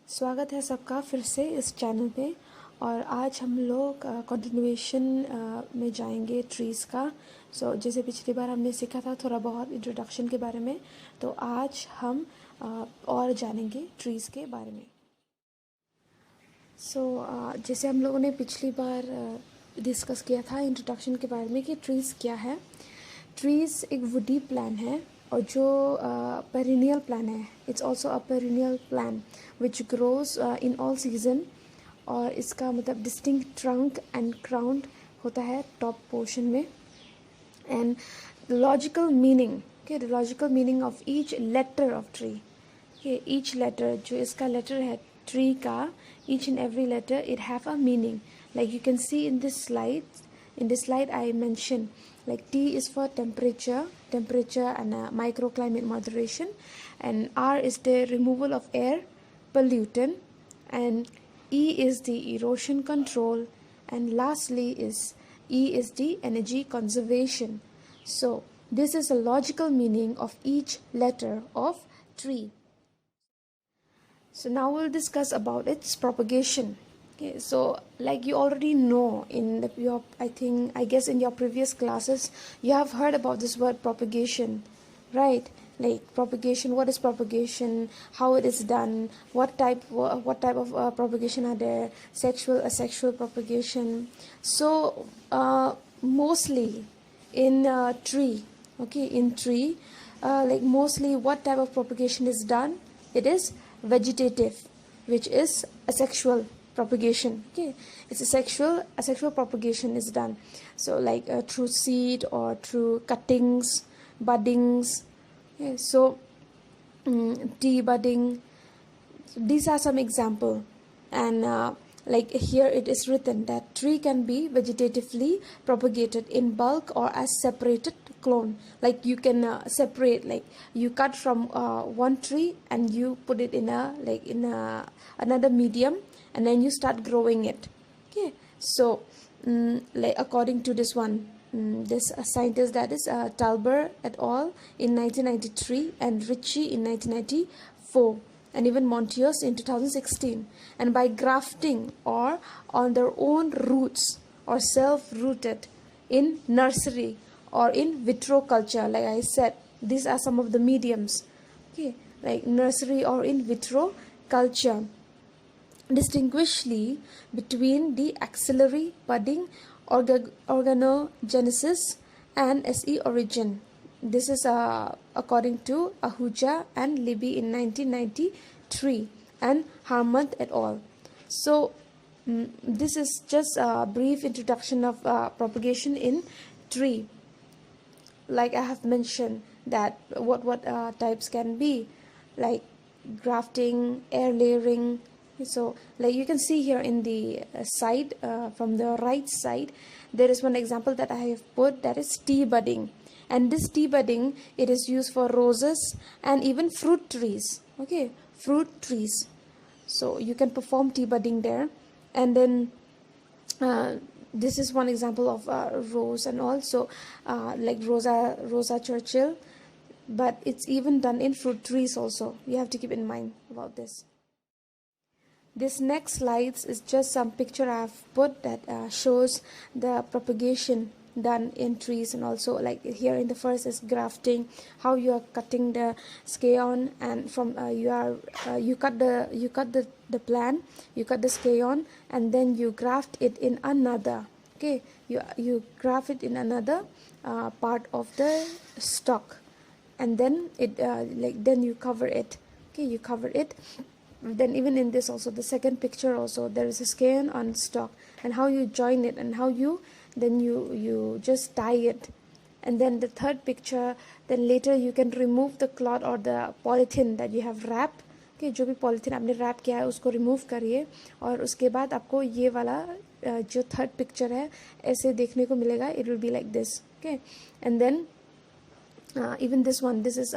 स्वागत है सबका फिर से इस चैनल पे। और आज हम लोग कंटिन्यूएशन में जाएंगे ट्रीज़ का। जैसे पिछली बार हमने सीखा था थोड़ा बहुत इंट्रोडक्शन के बारे में, तो आज हम और जानेंगे ट्रीज़ के बारे में। जैसे हम लोगों ने पिछली बार डिस्कस किया था इंट्रोडक्शन के बारे में कि ट्रीज़ क्या है। ट्रीज़ एक वुडी प्लान है और जो पेरिनियल प्लान है। It's also a perennial plan which grows in all season. और इसका मतलब डिस्टिंक्ट ट्रंक एंड क्राउन होता है टॉप पोर्शन में। And logical meaning the logical meaning of each letter of tree, each letter जो इसका letter है ट्री का, each and every letter it have a meaning. Like you can see in this slide I mentioned, like T is for temperature and microclimate moderation, and R is the removal of air pollutant, and E is the erosion control, and lastly E is the energy conservation. So this is a logical meaning of each letter of tree. So now we'll discuss about its propagation. Okay, so like you already know I guess in your previous classes you have heard about this word propagation, right? Like propagation, what is propagation, how it is done, what type of propagation are there, sexual, asexual propagation. So mostly in tree, like mostly what type of propagation is done? It is vegetative, which is asexual propagation. Okay, it's asexual propagation is done. So like through seed or through cuttings, buddings. Okay, so tea budding. So these are some example. And like here it is written that tree can be vegetatively propagated in bulk or as separated clone. Like you can separate, like you cut from one tree and you put it in another medium, and then you start growing it. Okay, so like according to this one, this scientist, that is Talbot et al. In 1993 and Ritchie in 1994, and even Montios in 2016. And by grafting or on their own roots or self-rooted in nursery or in vitro culture, like I said, these are some of the mediums. Okay, like nursery or in vitro culture, distinguishly between the axillary budding, organogenesis, and SE origin. This is according to Ahuja and Libby in 1993 and Harmont et al. So this is just a brief introduction of propagation in tree. Like I have mentioned that what types can be, like grafting, air layering. So like you can see here in the side, from the right side, there is one example that I have put, that is tea budding. And this tea budding, it is used for roses and even fruit trees. Okay, fruit trees. So you can perform tea budding there. And then this is one example of rose, and also like Rosa Churchill. But it's even done in fruit trees also. You have to keep in mind about this. This next slides is just some picture I have put that shows the propagation done in trees. And also like here in the first is grafting, how you are cutting the scion, and from you cut the plant, you cut the scion, and then you graft it in another. Okay, you graft it in another part of the stalk, and then it then you cover it. Okay, you cover it. Then even in this also, the second picture also, there is a scion on stalk, and how you join it, and how you just tie it. And then the third picture, then later you can remove the cloth or the polythene that you have wrapped. Okay, जो भी polythene आपने rap किया है उसको remove करिए, और उसके बाद आपको ये वाला जो थर्ड पिक्चर है ऐसे देखने को मिलेगा. It will be like this. Okay, and then even this one, this is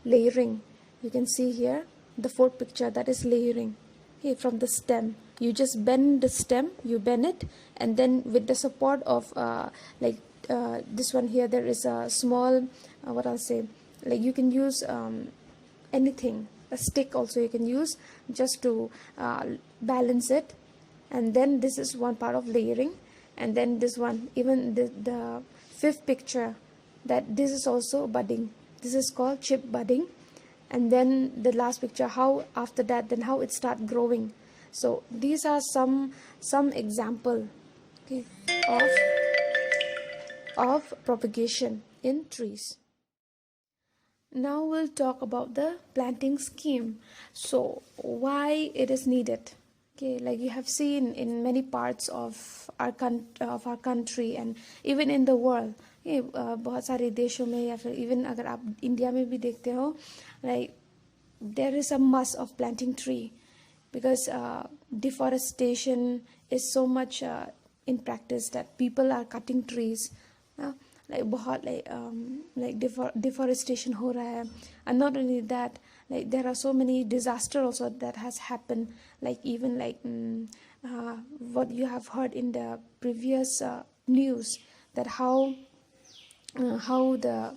layering. You can see here the fourth picture, that is layering. Okay, from the stem, you just bend the stem, you bend it, and then with the support of this one here, there is a small what I'll say, like you can use anything, a stick also you can use just to balance it. And then this is one part of layering. And then this one, even the fifth picture, that this is also budding. This is called chip budding. And then the last picture, how after that then how it start growing. So these are some example, okay, of propagation in trees. Now we'll talk about the planting scheme. So why it is needed? Okay, like you have seen in many parts of our country and even in the world, बहुत सारे देशों में या फिर even अगर आप India में भी देखते हो, like there is a must of planting tree because deforestation is so much in practice that people are cutting trees. Like बहुत like deforestation हो रहा है. And not only that, like there are so many disaster also that has happened, like even like what you have heard in the previous news, that how the,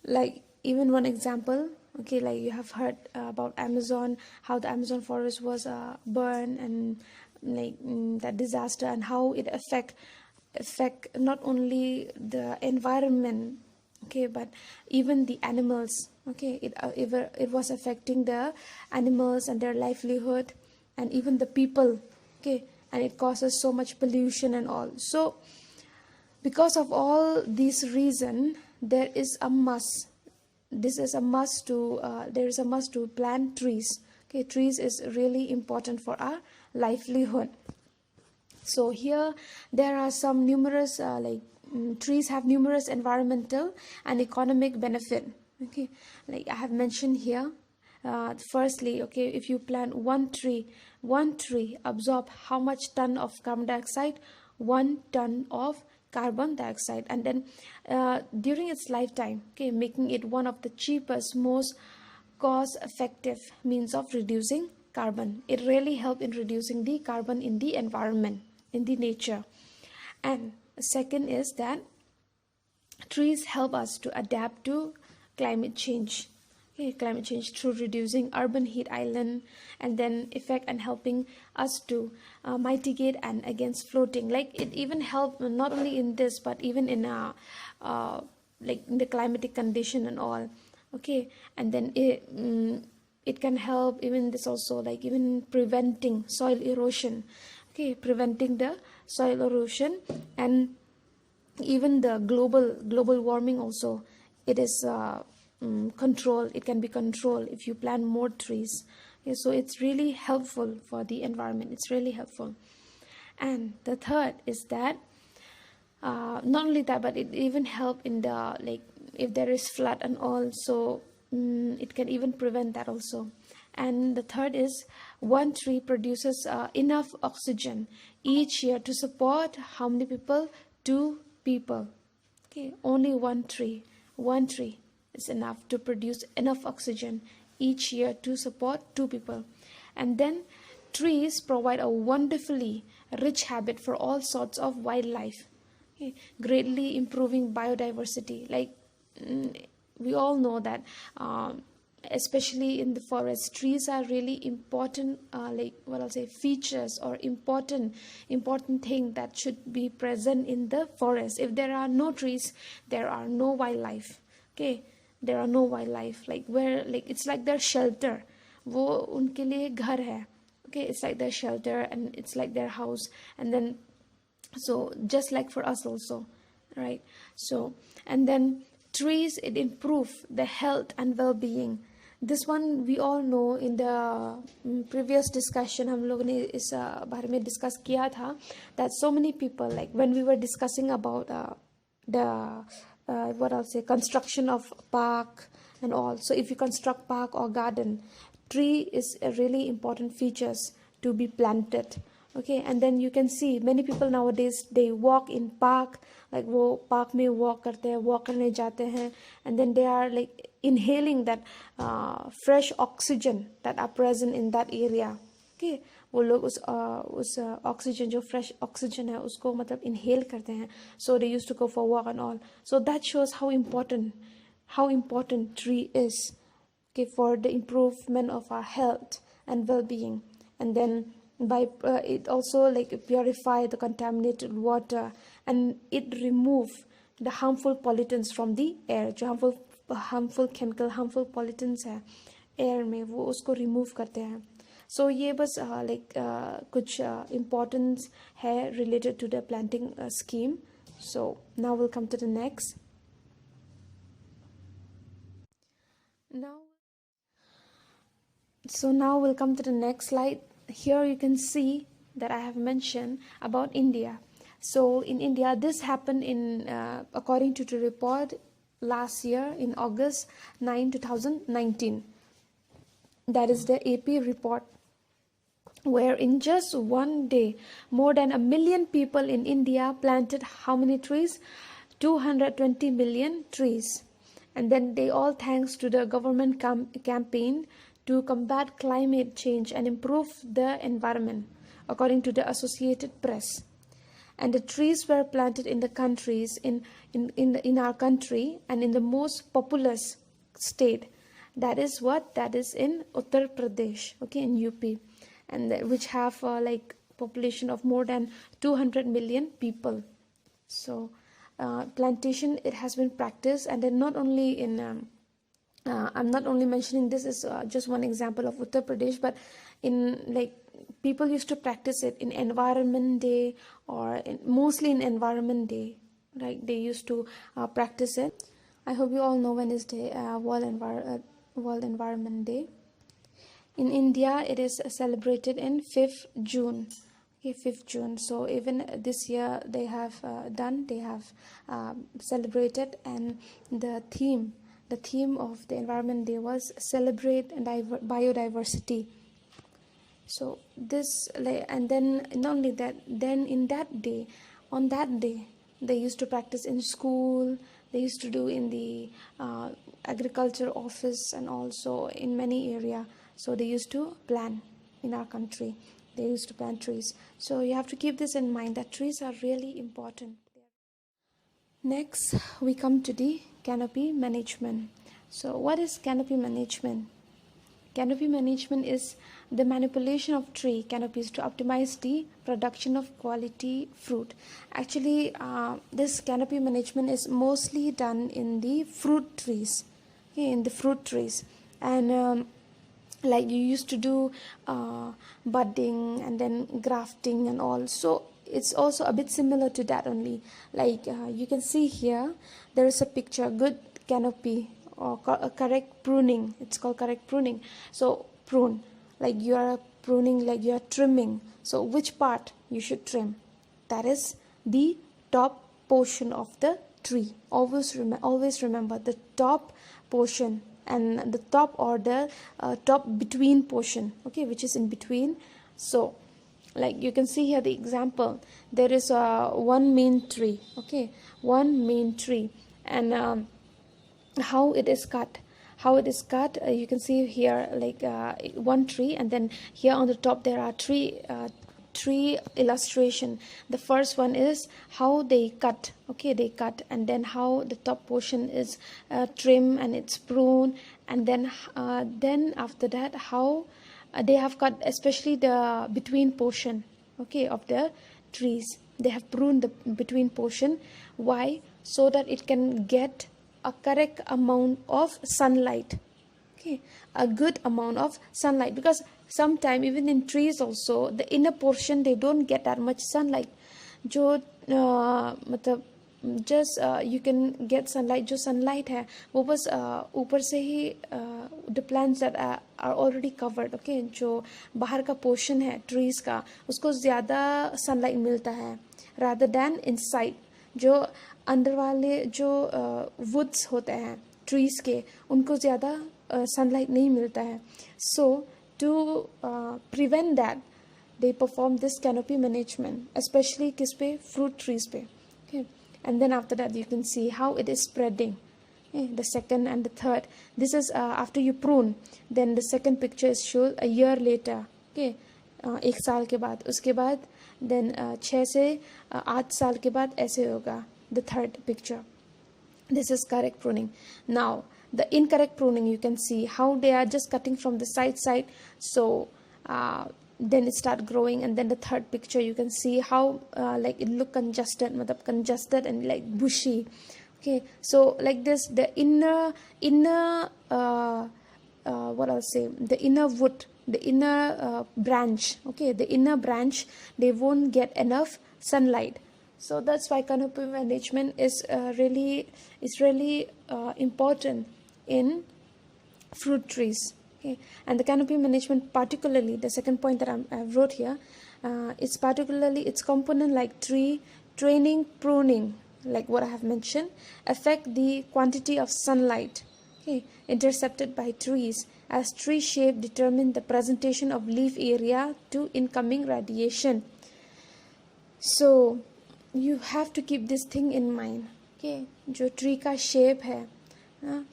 like even one example, okay, like you have heard about Amazon, how the Amazon forest was burned, and like that disaster, and how it affect not only the environment, okay, but even the animals, okay. It was affecting the animals and their livelihood, and even the people, okay. And it causes so much pollution and all. So because of all these reasons, there is a must. This is a must to there is a must to plant trees. Okay, trees is really important for our livelihood. So here there are some numerous trees have numerous environmental and economic benefit. Okay, like I have mentioned here. Firstly, okay, if you plant one tree absorb how much ton of carbon dioxide? 1 ton of carbon dioxide. And then during its lifetime, okay, making it one of the cheapest, most cost effective means of reducing carbon. It really helps in reducing the carbon in the environment, in the nature. And second is that trees help us to adapt to climate change. Okay, climate change through reducing urban heat island, and then effect and helping us to mitigate and against floating. Like it even help not only in this but even in like in the climatic condition and all. Okay, and then it can help even this also, like even preventing soil erosion. Okay, preventing the soil erosion, and even the global warming also. It is control. It can be controlled if you plant more trees. Okay, so it's really helpful for the environment. It's really helpful. And the third is that not only that, but it even help in the, like if there is flood and all, so it can even prevent that also. And the third is one tree produces enough oxygen each year to support how many people? 2 people. Okay, only one tree is enough to produce enough oxygen each year to support 2 people. And then trees provide a wonderfully rich habitat for all sorts of wildlife, okay, greatly improving biodiversity. Like we all know that especially in the forest, trees are really important, like what I'll say, features or important thing that should be present in the forest. If there are no trees, there are no wildlife. Okay, there are no wildlife, like where, like it's like their shelter. वो उनके लिए घर है. Okay, it's like their shelter and it's like their house. And then so just like for us also, right? So and then trees, it improve the health and well-being. This one we all know. In the previous discussion हम लोगों ने इस बारे में discuss किया था, that so many people, like when we were discussing about the what I'll say, construction of park and all. So if you construct park or garden, tree is a really important features to be planted. Okay, and then you can see many people nowadays, they walk in park, like वो park में walk करते हैं, walk करने जाते हैं, and then they are like inhaling that fresh oxygen that are present in that area. Okay, वो लोग उस oxygen, जो fresh oxygen है, उसको मतलब inhale करते हैं. So they used to go for walk and all. So that shows how important tree is. okay, for the improvement of our health and well-being. And then by it also like purify the contaminated water, and it remove the harmful pollutants from the air. जो harmful chemical harmful pollutants है air में, वो उसको remove करते हैं. So ये बस कुछ importance है related to the planting scheme. So now we'll come to the next. Now we'll come to the next slide. Here you can see that I have mentioned about India. So in India, this happened in according to the report last year in August 9, 2019. That is the AP report, where in just one day, more than 1 million people in India planted how many trees? 220 million trees. And then they all thanks to the government campaign to combat climate change and improve the environment, according to the Associated Press. And the trees were planted in the countries in our country, and in the most populous state. That is what? That is in Uttar Pradesh, okay, in UP, and which have like population of more than 200 million people. So plantation, it has been practiced, and then not only in I'm not only mentioning this as just one example of Uttar Pradesh, but in like people used to practice it in Environment Day, or mostly in Environment Day, right? They used to practice it. I hope you all know when is the World Environment Day. In India, it is celebrated in 5th June. Okay, 5th June. So even this year they have celebrated, and the theme of the Environment Day was celebrate biodiversity. So this, and then not only that, then on that day, they used to practice in school. They used to do in the agriculture office, and also in many area. So they used to plant in our country. They used to plant trees. So you have to keep this in mind, that trees are really important. Next, we come to the canopy management. So what is canopy management? Canopy management is the manipulation of tree canopies to optimize the production of quality fruit. Actually, this canopy management is mostly done in the fruit trees. Okay, in the fruit trees. And like you used to do budding and then grafting and all. So it's also a bit similar to that only. Like you can see here, there is a picture, good canopy, or correct pruning. It's called correct pruning. So prune, like you are pruning, like you are trimming. So which part you should trim? That is the top portion of the tree. Always remember the top portion, and the top, or the top between portion, okay, which is in between. So like you can see here the example, there is one main tree, okay, one main tree, and how it is cut, you can see here, like one tree, and then here on the top there are tree illustration. The first one is how they cut, okay, they cut, and then how the top portion is trim and it's pruned, and then after that how they have cut, especially the between portion, okay, of the trees. They have pruned the between portion. Why? So that it can get a correct amount of sunlight, okay, a good amount of sunlight, because sometimes even in trees also, the inner portion, they don't get that much sunlight. जो मतलब just you can get sunlight, जो sunlight है वो बस ऊपर से ही the plants that are already covered, okay, जो बाहर का portion है trees का, उसको ज़्यादा sunlight मिलता है rather than inside. जो अंदर वाले जो woods होते हैं trees के, उनको ज़्यादा sunlight नहीं मिलता है. So to prevent that, they perform this canopy management, especially किस पे? Fruit trees पे, okay. And then after that you can see how it is spreading, okay? The second and the third, this is after you prune. Then the second picture is shown a year later, okay, एक साल के बाद, उसके बाद then 6 से 8 साल के बाद ऐसे होगा the third picture. This is correct pruning. Now the incorrect pruning, you can see how they are just cutting from the side. So then it start growing, and then the third picture you can see how like it look congested, congested and like bushy. Okay, so like this, the inner what I'll say, the inner wood, the inner branch, okay, the inner branch, they won't get enough sunlight. So that's why canopy management is really important in fruit trees. Okay, and the canopy management, particularly the second point that I wrote here, it's particularly its component like tree training, pruning, like what I have mentioned, affect the quantity of sunlight, okay, intercepted by trees, as tree shape determine the presentation of leaf area to incoming radiation. So you have to keep this thing in mind. Okay, जो tree का shape है,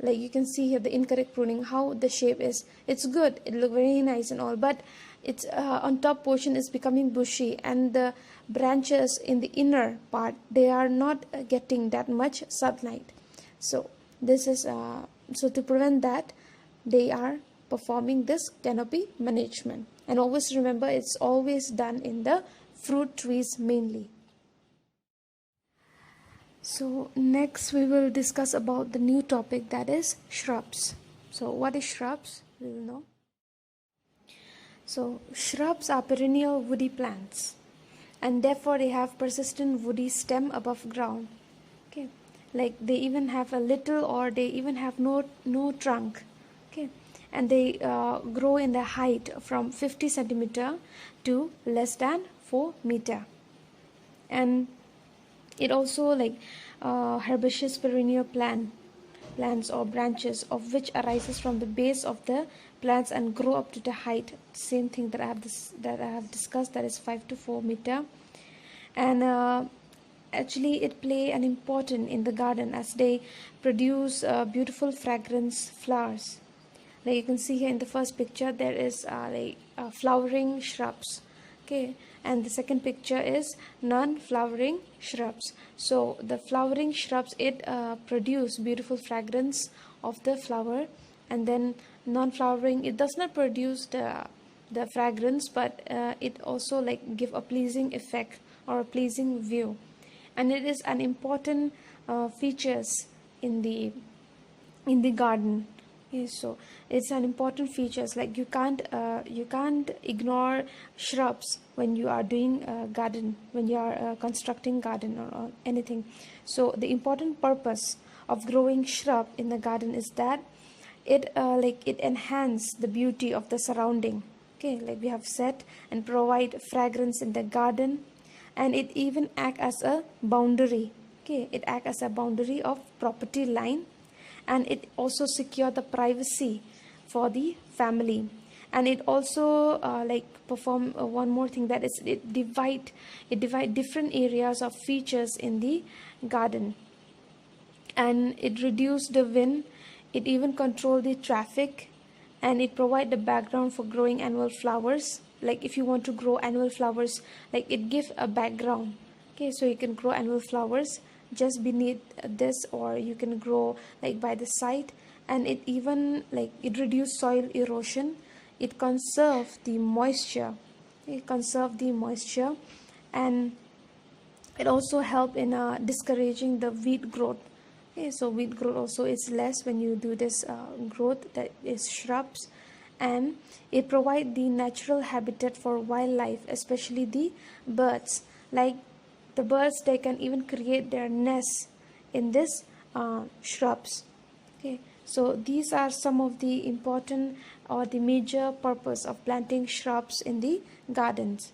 like you can see here the incorrect pruning, how the shape is. It's good, it look very nice and all, but it's on top portion is becoming bushy, and the branches in the inner part, they are not getting that much sunlight. So this is so to prevent that, they are performing this canopy management. And always remember, it's always done in the fruit trees mainly. So next we will discuss about the new topic, that is shrubs. So what is shrubs? We will know. So shrubs are perennial woody plants, and therefore they have persistent woody stem above ground. Okay, like they even have a little, or they even have no trunk. Okay, and they grow in the height from 50 centimeter to less than 4 meter. And it also like herbaceous perennial plants or branches of which arises from the base of the plants and grow up to the height, same thing that I have discussed, that is 5 to 4 meter. And actually it play an important in the garden, as they produce beautiful fragrance flowers. Like you can see here in the first picture, there is flowering shrubs. Okay, and the second picture is non-flowering shrubs. So the flowering shrubs, it produce beautiful fragrance of the flower, and then non-flowering, it does not produce the fragrance, but it also like give a pleasing effect or a pleasing view. And it is an important features in the garden. Okay, so it's an important features, like you can't ignore shrubs when you are doing garden, when you are constructing garden or anything. So the important purpose of growing shrub in the garden is that it it enhance the beauty of the surrounding. Okay, like we have said, and provide fragrance in the garden, and it even act as a boundary. Okay, it act as a boundary of property line, and it also secure the privacy for the family. And it also perform one more thing, that is it divide different areas of features in the garden, and it reduce the wind, it even control the traffic, and it provide the background for growing annual flowers. Like if you want to grow annual flowers, like it give a background. Okay, so you can grow annual flowers just beneath this, or you can grow like by the side. And it even it reduce soil erosion, it conserve the moisture, and it also help in discouraging the weed growth. Okay, so weed growth also is less when you do this growth, that is shrubs. And it provide the natural habitat for wildlife, especially the birds. Like the birds, they can even create their nests in this shrubs. Okay, so these are some of the important or the major purpose of planting shrubs in the gardens.